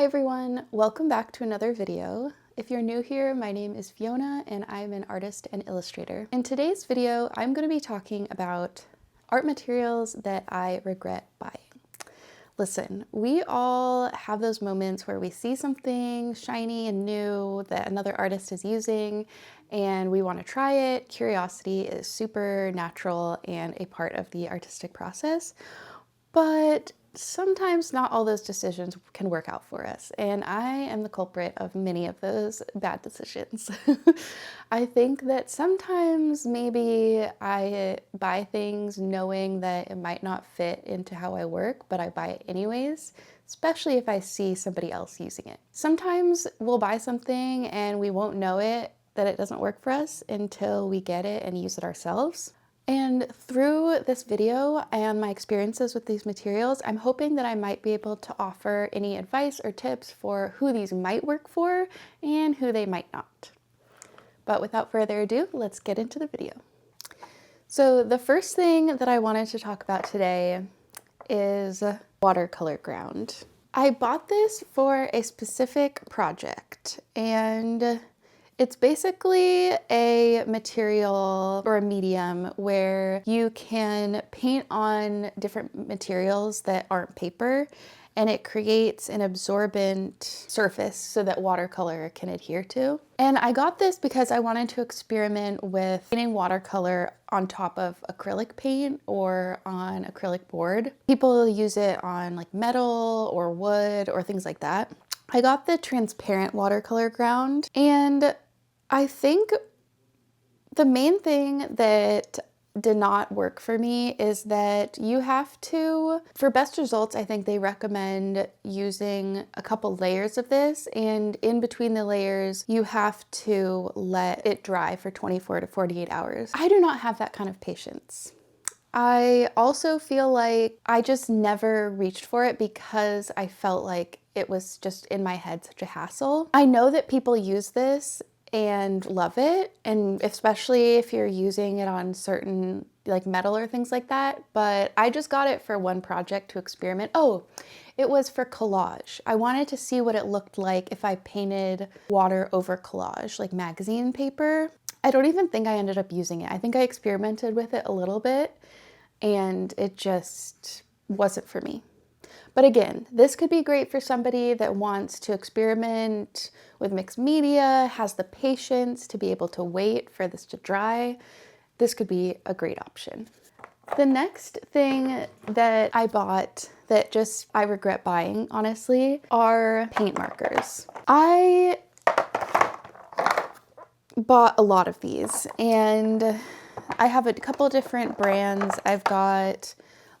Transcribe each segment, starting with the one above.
everyone, welcome back to another video. If you're new here, my name is Fiona and I'm an artist and illustrator. In today's video, I'm going to be talking about art materials that I regret buying. Listen, we all have those moments where we see something shiny and new that another artist is using and we want to try it. Curiosity is super natural and a part of the artistic process, but sometimes not all those decisions can work out for us, and I am the culprit of many of those bad decisions. I think that sometimes maybe I buy things knowing that it might not fit into how I work, but I buy it anyways, especially if I see somebody else using it. Sometimes we'll buy something and we won't know that it doesn't work for us until we get it and use it ourselves. And through this video and my experiences with these materials, I'm hoping that I might be able to offer any advice or tips for who these might work for and who they might not. But without further ado, let's get into the video. So the first thing that I wanted to talk about today is watercolor ground. I bought this for a specific project, and it's basically a material or a medium where you can paint on different materials that aren't paper, and it creates an absorbent surface so that watercolor can adhere to. And I got this because I wanted to experiment with painting watercolor on top of acrylic paint or on acrylic board. People use it on like metal or wood or things like that. I got the transparent watercolor ground, and I think the main thing that did not work for me is that you have to, for best results, I think they recommend using a couple layers of this, and in between the layers, you have to let it dry for 24 to 48 hours. I do not have that kind of patience. I also feel like I just never reached for it because I felt like it was just in my head such a hassle. I know that people use this and love it, and especially if you're using it on certain like metal or things like that, but I just got it for one project to experiment. Oh, it was for collage. I wanted to see what it looked like if I painted water over collage, like magazine paper. I don't even think I ended up using it. I think I experimented with it a little bit and it just wasn't for me. But again, this could be great for somebody that wants to experiment with mixed media, has the patience to be able to wait for this to dry. This could be a great option. The next thing that I bought that just I regret buying, honestly, are paint markers. I bought a lot of these, and I have a couple different brands. I've got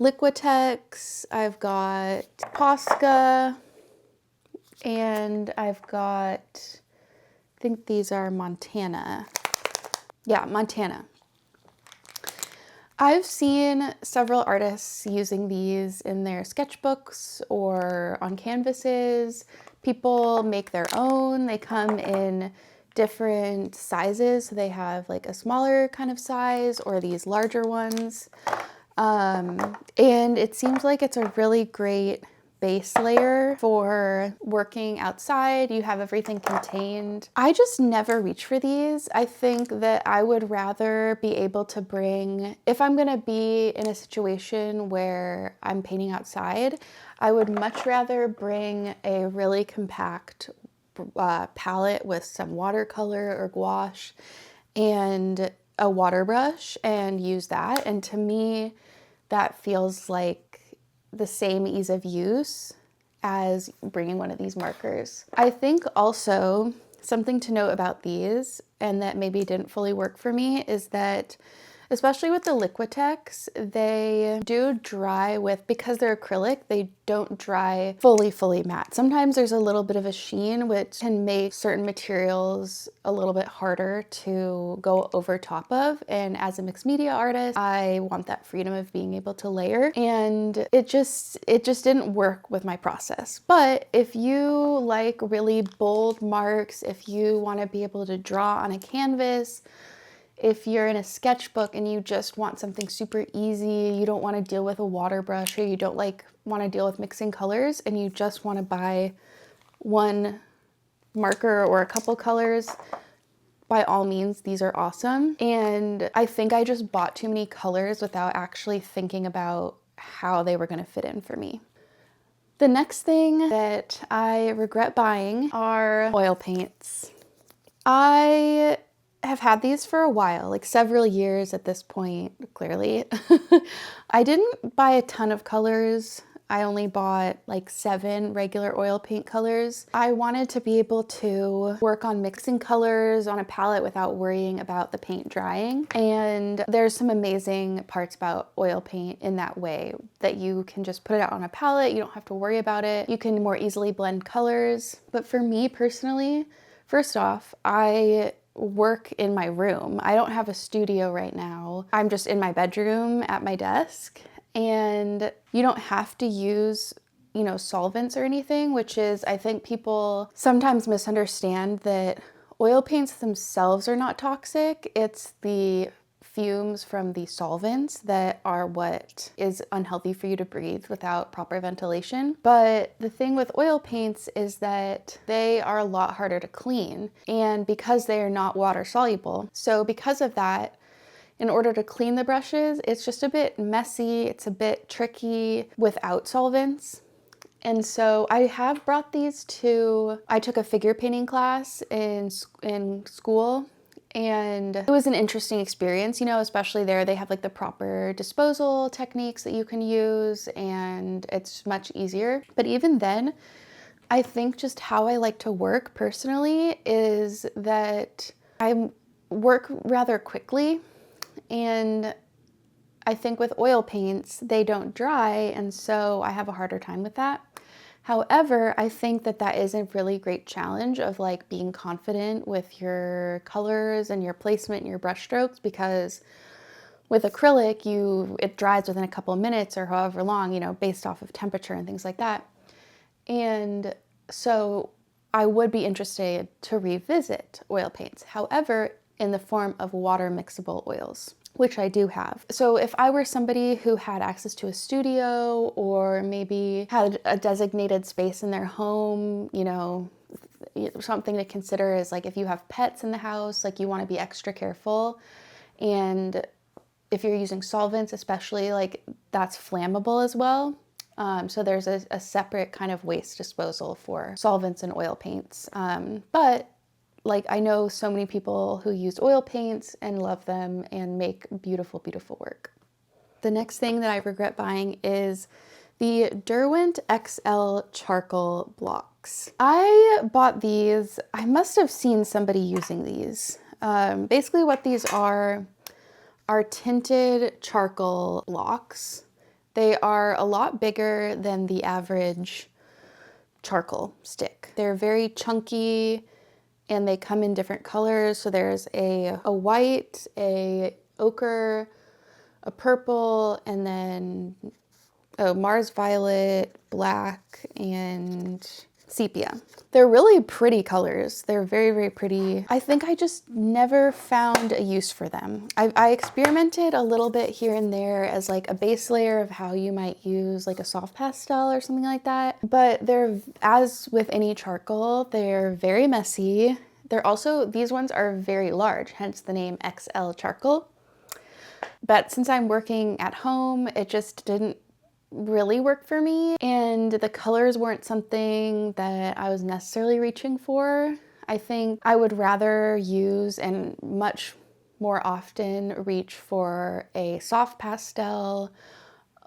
Liquitex, I've got Posca, and I've got, I think these are Montana. Yeah, Montana. I've seen several artists using these in their sketchbooks or on canvases. People make their own. They come in different sizes. So they have like a smaller kind of size or these larger ones. And it seems like it's a really great base layer for working outside. You have everything contained. I just never reach for these. I think that I would rather be able to bring, if I'm gonna be in a situation where I'm painting outside, I would much rather bring a really compact palette with some watercolor or gouache and a water brush and use that. And to me, that feels like the same ease of use as bringing one of these markers. I think also something to note about these, and that maybe didn't fully work for me, is that especially with the Liquitex, they do dry with, because they're acrylic, they don't dry fully matte. Sometimes there's a little bit of a sheen, which can make certain materials a little bit harder to go over top of. And as a mixed media artist, I want that freedom of being able to layer. And it just didn't work with my process. But if you like really bold marks, if you want to be able to draw on a canvas, if you're in a sketchbook and you just want something super easy, you don't want to deal with a water brush, or you don't want to deal with mixing colors, and you just want to buy one marker or a couple colors, by all means, these are awesome. And I think I just bought too many colors without actually thinking about how they were going to fit in for me. The next thing that I regret buying are oil paints. I have had these for a while, like several years at this point, clearly. I didn't buy a ton of colors. I only bought like 7 regular oil paint colors. I wanted to be able to work on mixing colors on a palette without worrying about the paint drying. And there's some amazing parts about oil paint in that way, that you can just put it out on a palette, you don't have to worry about it. You can more easily blend colors. But for me personally, first off, I work in my room. I don't have a studio right now. I'm just in my bedroom at my desk. And you don't have to use, solvents or anything, which is, I think people sometimes misunderstand that oil paints themselves are not toxic. It's the fumes from the solvents that are what is unhealthy for you to breathe without proper ventilation. But the thing with oil paints is that they are a lot harder to clean, and because they are not water soluble. So because of that, in order to clean the brushes, it's just a bit messy, it's a bit tricky without solvents. And so I have brought these I took a figure painting class in school, and it was an interesting experience, especially there they have like the proper disposal techniques that you can use, and it's much easier. But even then, I think just how I like to work personally is that I work rather quickly. And I think with oil paints, they don't dry, and so I have a harder time with that. However, I think that is a really great challenge of like being confident with your colors and your placement and your brush strokes, because with acrylic, it dries within a couple of minutes or however long, based off of temperature and things like that. And so I would be interested to revisit oil paints. However, in the form of water mixable oils, which I do have. So if I were somebody who had access to a studio, or maybe had a designated space in their home, something to consider is like if you have pets in the house, like you want to be extra careful. And if you're using solvents, especially, like that's flammable as well. So there's a separate kind of waste disposal for solvents and oil paints. But like I know so many people who use oil paints and love them and make beautiful, beautiful work. The next thing that I regret buying is the Derwent XL charcoal blocks. I bought these, I must have seen somebody using these. Basically what these are tinted charcoal blocks. They are a lot bigger than the average charcoal stick. They're very chunky, and they come in different colors. So there's a white, a ochre, a purple, and then Mars violet, black, and sepia. They're really pretty colors. They're very, very pretty. I think I just never found a use for them. I experimented a little bit here and there as like a base layer of how you might use like a soft pastel or something like that. But they're, as with any charcoal, they're very messy. These ones are very large, hence the name XL charcoal. But since I'm working at home, it just didn't really work for me, and the colors weren't something that I was necessarily reaching for. I think I would rather use and much more often reach for a soft pastel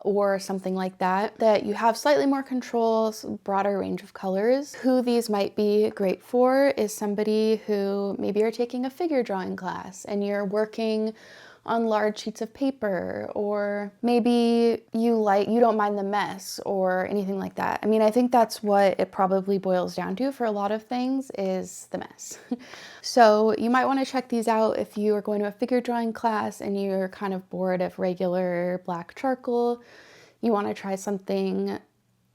or something like that you have slightly more control, broader range of colors. Who these might be great for is somebody who maybe you're taking a figure drawing class and you're working on large sheets of paper, or maybe you don't mind the mess or anything like that. I mean, I think that's what it probably boils down to for a lot of things, is the mess. So you might want to check these out if you are going to a figure drawing class and you're kind of bored of regular black charcoal. You want to try something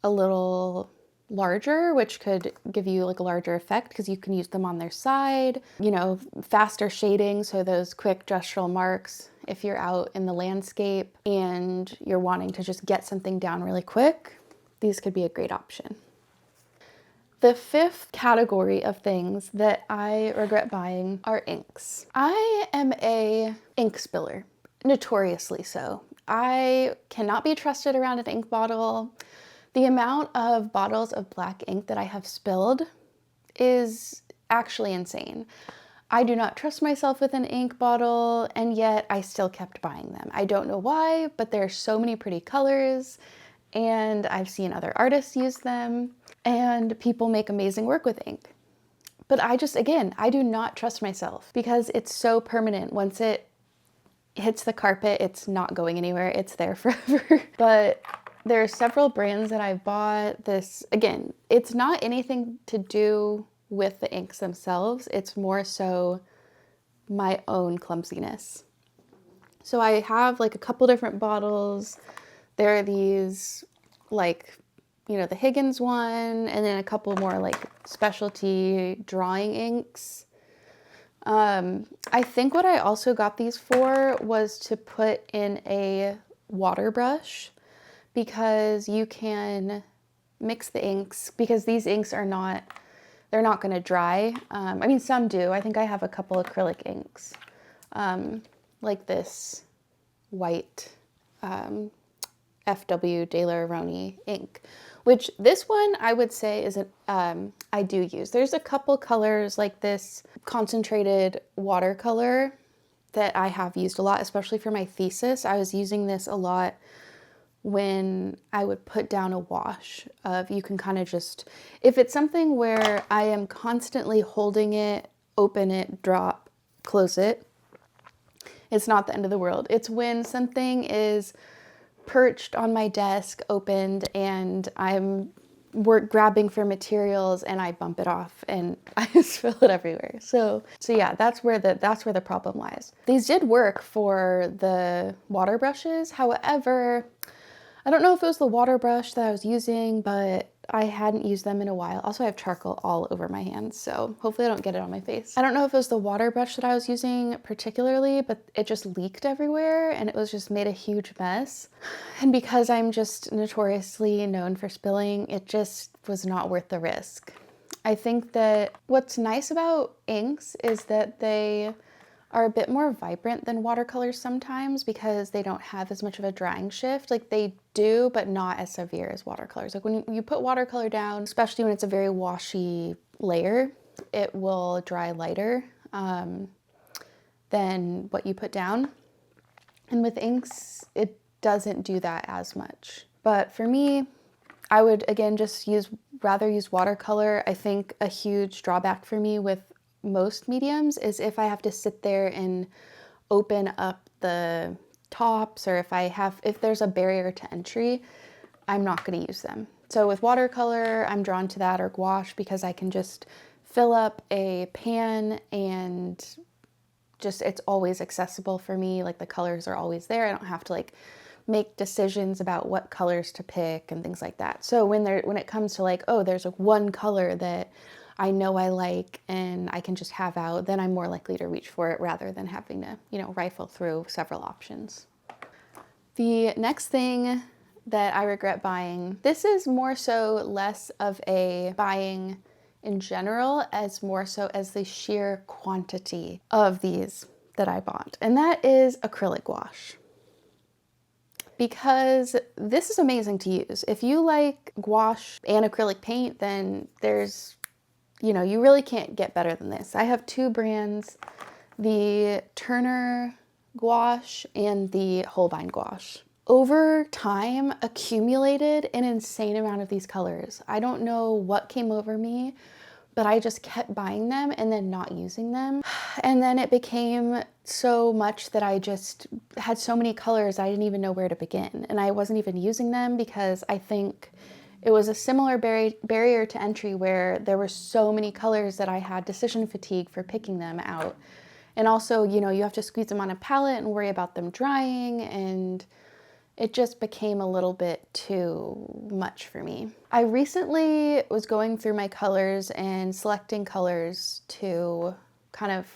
a little larger, which could give you like a larger effect because you can use them on their side, faster shading, so those quick gestural marks if you're out in the landscape and you're wanting to just get something down really quick, these could be a great option. The fifth category of things that I regret buying are inks. I am a ink spiller, notoriously so. I cannot be trusted around an ink bottle. The amount of bottles of black ink that I have spilled is actually insane. I do not trust myself with an ink bottle, and yet I still kept buying them. I don't know why, but there are so many pretty colors, and I've seen other artists use them, and people make amazing work with ink. But again, I do not trust myself because it's so permanent. Once it hits the carpet, it's not going anywhere. It's there forever. But there are several brands that I've bought. This, again, it's not anything to do with the inks themselves. It's more so my own clumsiness. So I have like a couple different bottles. There are these like, the Higgins one, and then a couple more like specialty drawing inks. I think what I also got these for was to put in a water brush, because you can mix the inks, because these inks they're not going to dry. I mean, some do. I think I have a couple acrylic inks, like this white FW Daler-Rowney ink, which this one I would say is I do use. There's a couple colors like this concentrated watercolor that I have used a lot, especially for my thesis. I was using this a lot when I would put down a wash of, you can kind of just, if it's something where I am constantly holding it, open it, drop, close it, it's not the end of the world. It's when something is perched on my desk, opened, and we're grabbing for materials and I bump it off and I spill it everywhere. So yeah, that's where the problem lies. These did work for the water brushes. However, I don't know if it was the water brush that I was using, but I hadn't used them in a while. Also, I have charcoal all over my hands, so hopefully I don't get it on my face. I don't know if it was the water brush that I was using particularly, but it just leaked everywhere and it was just made a huge mess. And because I'm just notoriously known for spilling, it just was not worth the risk. I think that what's nice about inks is that they are a bit more vibrant than watercolors sometimes, because they don't have as much of a drying shift. Like they do, but not as severe as watercolors. Like when you put watercolor down, especially when it's a very washy layer, it will dry lighter than what you put down. And with inks, it doesn't do that as much. But for me, I would again just rather use watercolor. I think a huge drawback for me with most mediums is if I have to sit there and open up the tops, or if there's a barrier to entry, I'm not going to use them. So with watercolor, I'm drawn to that, or gouache, because I can just fill up a pan and it's always accessible for me. Like the colors are always there. I don't have to like make decisions about what colors to pick and things like that. So when it comes to like, oh, there's one color that I know I like and I can just have out, then I'm more likely to reach for it rather than having to, rifle through several options. The next thing that I regret buying, this is more so less of a buying in general, as more so as the sheer quantity of these that I bought, and that is acrylic gouache. Because this is amazing to use. If you like gouache and acrylic paint, then you really can't get better than this. I have two brands, the Turner gouache and the Holbein gouache. Over time, accumulated an insane amount of these colors. I don't know what came over me, but I just kept buying them and then not using them. And then it became so much that I just had so many colors I didn't even know where to begin. And I wasn't even using them because I think it was a similar barrier to entry, where there were so many colors that I had decision fatigue for picking them out. And also, you have to squeeze them on a palette and worry about them drying, and it just became a little bit too much for me. I recently was going through my colors and selecting colors to kind of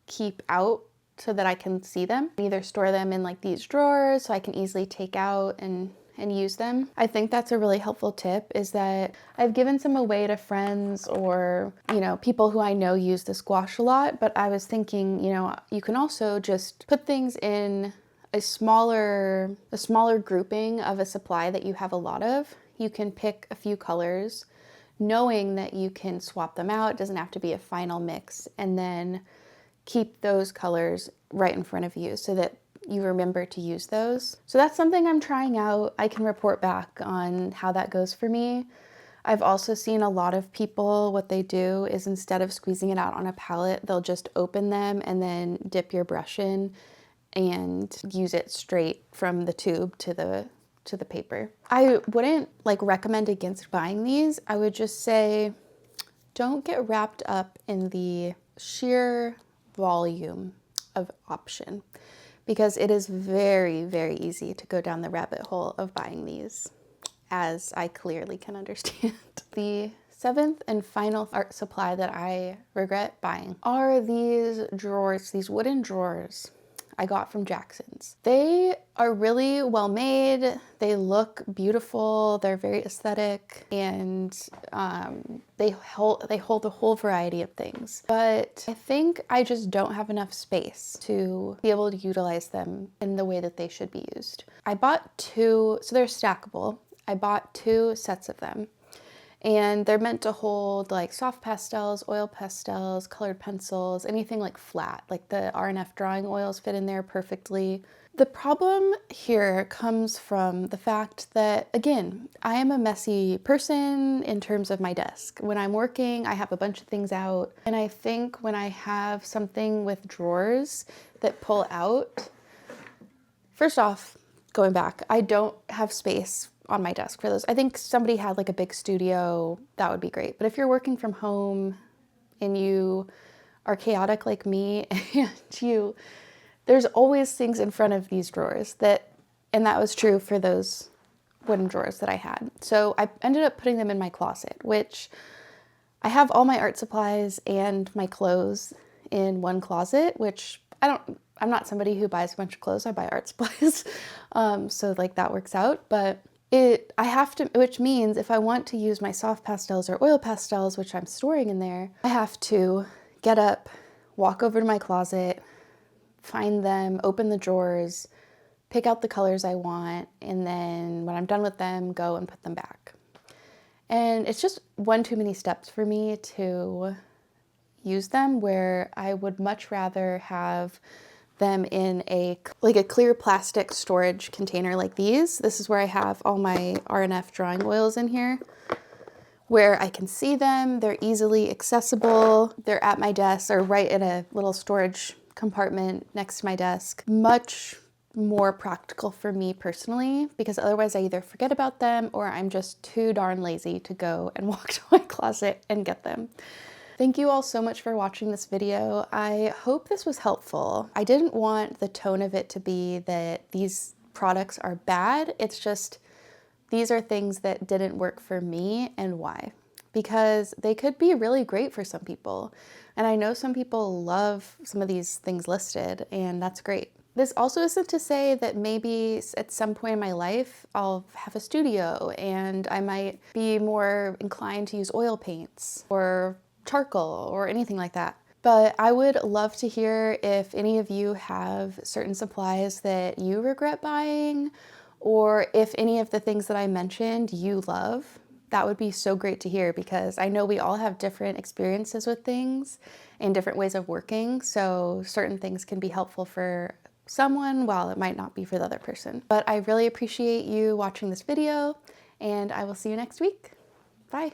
keep out so that I can see them. Either store them in like these drawers so I can easily take out and and use them. I think that's a really helpful tip, is that I've given some away to friends or, you know, people who I know use this gouache a lot, but I was thinking, you know, you can also just put things in a smaller grouping of a supply that you have a lot of. You can pick a few colors, knowing that you can swap them out. It doesn't have to be a final mix, and then keep those colors right in front of you so that you remember to use those. So that's something I'm trying out. I can report back on how that goes for me. I've also seen a lot of people, what they do is instead of squeezing it out on a palette, they'll just open them and then dip your brush in and use it straight from the tube to the paper. I wouldn't like recommend against buying these. I would just say don't get wrapped up in the sheer volume of option, because it is very, very easy to go down the rabbit hole of buying these, as I clearly can understand. The seventh and final art supply that I regret buying are these drawers, these wooden drawers I got from Jackson's. They are really well made. They look beautiful. They're very aesthetic, and they hold a whole variety of things. But I think I just don't have enough space to be able to utilize them in the way that they should be used. I bought two, so they're stackable. I bought 2 sets of them. And they're meant to hold like soft pastels, oil pastels, colored pencils, anything like flat, like the R&F drawing oils fit in there perfectly. The problem here comes from the fact that, again, I am a messy person in terms of my desk. When I'm working, I have a bunch of things out. And I think when I have something with drawers that pull out, first off, going back, I don't have space on my desk for those. I think somebody had like a big studio, that would be great. But if you're working from home and you are chaotic like me and there's always things in front of these drawers and that was true for those wooden drawers that I had. So I ended up putting them in my closet, which I have all my art supplies and my clothes in one closet, which I'm not somebody who buys a bunch of clothes, I buy art supplies. So like that works out, but which means if I want to use my soft pastels or oil pastels, which I'm storing in there, I have to get up, walk over to my closet, find them, open the drawers, pick out the colors I want, and then when I'm done with them, go and put them back. And it's just one too many steps for me to use them, where I would much rather have them in a clear plastic storage container like these. This is where I have all my R&F drawing oils in here, where I can see them. They're easily accessible. They're at my desk or right in a little storage compartment next to my desk. Much more practical for me personally, because otherwise I either forget about them or I'm just too darn lazy to go and walk to my closet and get them. Thank you all so much for watching this video. I hope this was helpful. I didn't want the tone of it to be that these products are bad. It's just, these are things that didn't work for me and why. Because they could be really great for some people. And I know some people love some of these things listed, and that's great. This also isn't to say that maybe at some point in my life I'll have a studio and I might be more inclined to use oil paints or charcoal or anything like that. But I would love to hear if any of you have certain supplies that you regret buying, or if any of the things that I mentioned you love. That would be so great to hear, because I know we all have different experiences with things and different ways of working, so certain things can be helpful for someone while it might not be for the other person. But I really appreciate you watching this video, and I will see you next week. Bye.